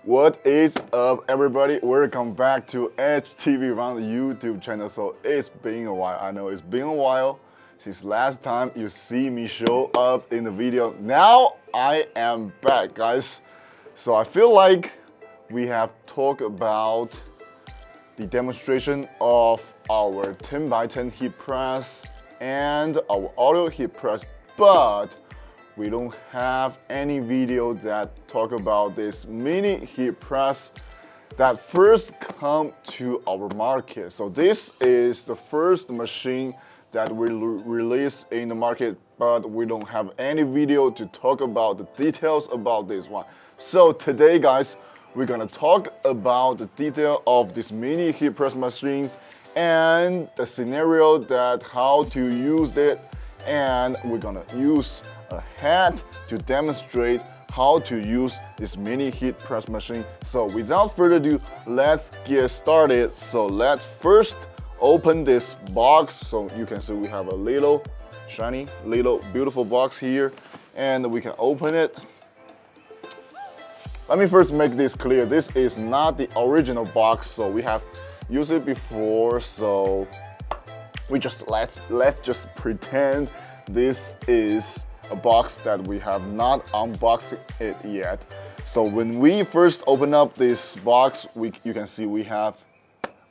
What is up, everybody? Welcome back to HTVRONT YouTube channel. So it's been a while. I know it's been a while since last time you see me show up in the video. Now I am back, guys. So I feel like we have talked about the demonstration of our 10x10 heat press and our auto heat press, but we don't have any video that talk about this mini heat press that first come to our market. So this is the first machine that we release in the market, but we don't have any video to talk about the details about this one. So today, guys, we're gonna talk about the detail of this mini heat press machines and the scenario that how to use it, and we're gonna use a hat to demonstrate how to use this mini heat press machine. So without further ado, let's get started. So let's first open this box. So you can see we have a little shiny, little beautiful box here, and we can open it. Let me first make this clear. This is not the original box, so we have used it before. So we just let's just pretend this is a box that we have not unboxed it yet. So when we first open up this box, you can see we have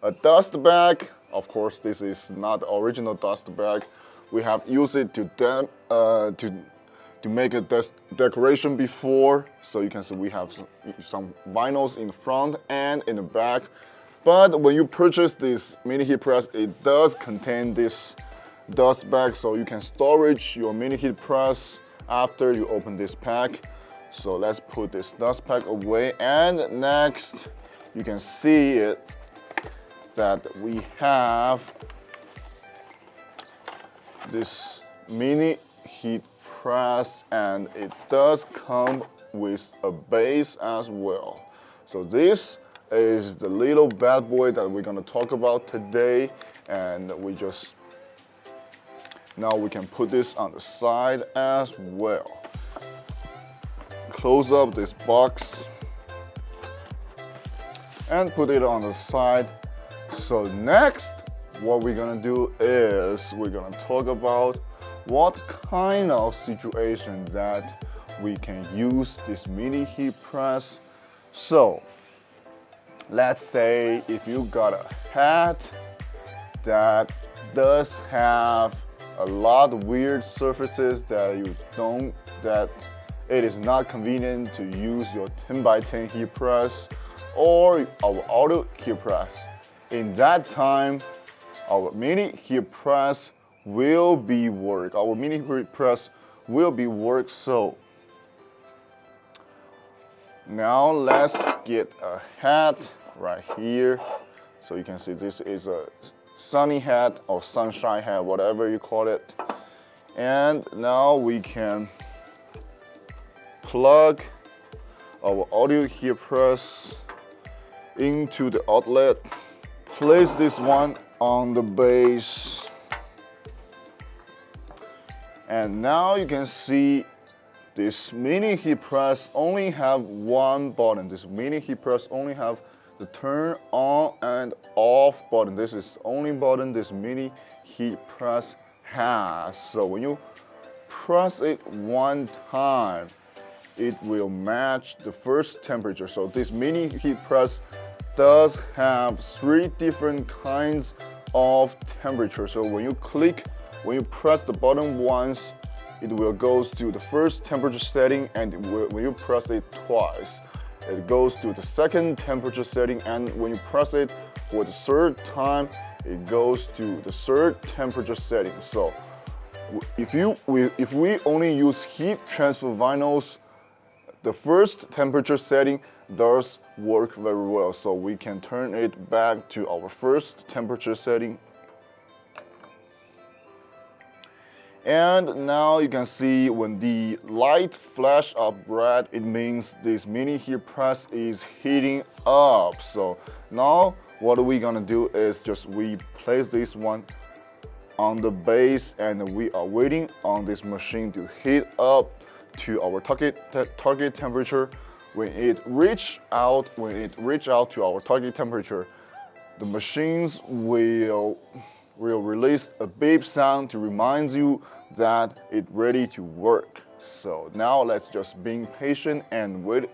a dust bag. Of course, this is not the original dust bag. We have used it to make a decoration before. So you can see we have some vinyls in the front and in the back. But when you purchase this mini heat press, it does contain this dust bag, so you can storage your mini heat press after you open this pack. So let's put this dust pack away, and next you can see it that we have this mini heat press, and it does come with a base as well. So this is the little bad boy that we're gonna talk about today, and now we can put this on the side as well. Close up this box and put it on the side. So next, what we're gonna do is we're gonna talk about what kind of situation that we can use this mini heat press. So let's say if you got a hat that does have a lot of weird surfaces that it is not convenient to use your 10x10 heat press or our auto heat press. In that time, our mini heat press will be work. Our mini heat press will be work. So now let's get a hat right here. So you can see this is a sunny hat or sunshine hat, whatever you call it. And now we can plug our audio heat press into the outlet. Place this one on the base. And now you can see this mini heat press only have one button. This mini heat press only have the turn on and off button. This is the only button this mini heat press has. So when you press it one time, it will match the first temperature. So this mini heat press does have 3 different kinds of temperature. So when you press the button once, it will go to the first temperature setting, and when you press it twice, it goes to the second temperature setting, and when you press it for the third time, it goes to the third temperature setting. So if we only use heat transfer vinyls, the first temperature setting does work very well. So we can turn it back to our first temperature setting. And now you can see when the light flash up red, it means this mini heat press is heating up. So now what we're gonna do is we place this one on the base, and we are waiting on this machine to heat up to our target temperature. when it reach out to our target temperature, the machines will release a beep sound to remind you that it's ready to work. So now let's just be patient and waiting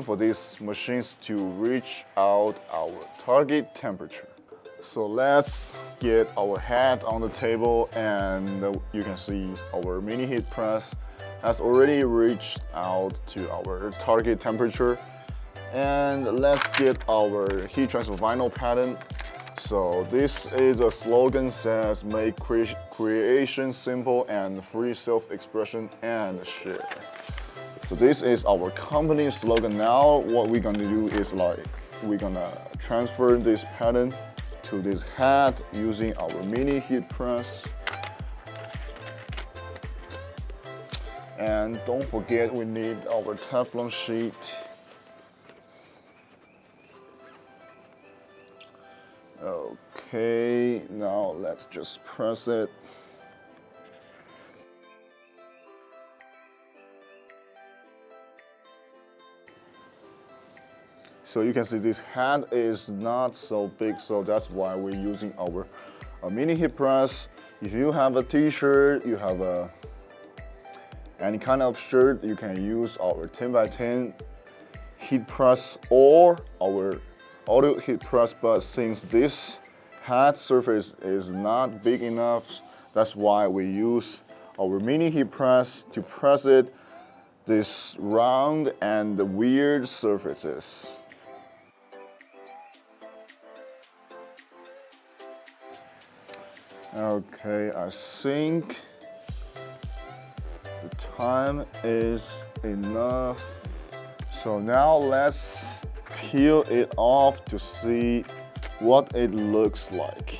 for these machines to reach out our target temperature. So let's get our head on the table, and you can see our mini heat press has already reached out to our target temperature. And let's get our heat transfer vinyl pattern. So this is a slogan says make creation simple and free self-expression and share. So this is our company slogan. Now what we're gonna do is we're gonna transfer this pattern to this hat using our mini heat press. And don't forget we need our Teflon sheet. Okay, now let's just press it. So you can see this hat is not so big, so that's why we're using our mini heat press. If you have a t-shirt, you have any kind of shirt, you can use our 10x10 heat press or our auto heat press, but since this hat surface is not big enough, that's why we use our mini heat press to press this round and the weird surfaces. Okay, I think the time is enough. So now let's peel it off to see what it looks like.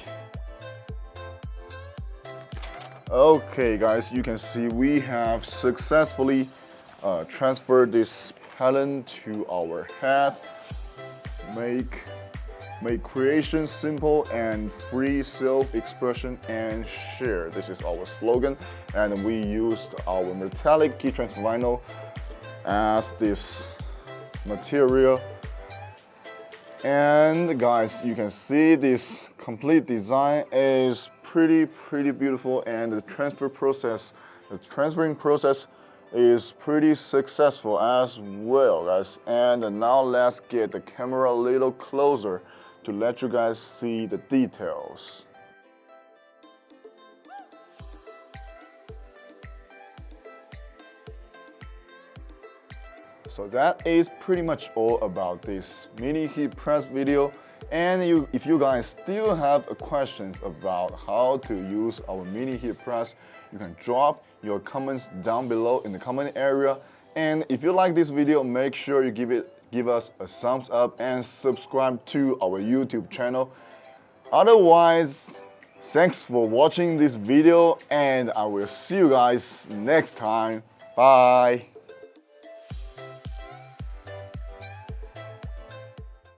Okay guys, you can see we have successfully transferred this pattern to our hat. Make creation simple and free self-expression and share. This is our slogan, and we used our metallic heat transfer vinyl as this material. And guys, you can see this complete design is pretty beautiful, and the transferring process is pretty successful as well, guys. And now let's get the camera a little closer to let you guys see the details. So that is pretty much all about this mini heat press video. And if you guys still have questions about how to use our mini heat press, you can drop your comments down below in the comment area. And if you like this video, make sure you give us a thumbs up and subscribe to our YouTube channel. Otherwise, thanks for watching this video, and I will see you guys next time. Bye.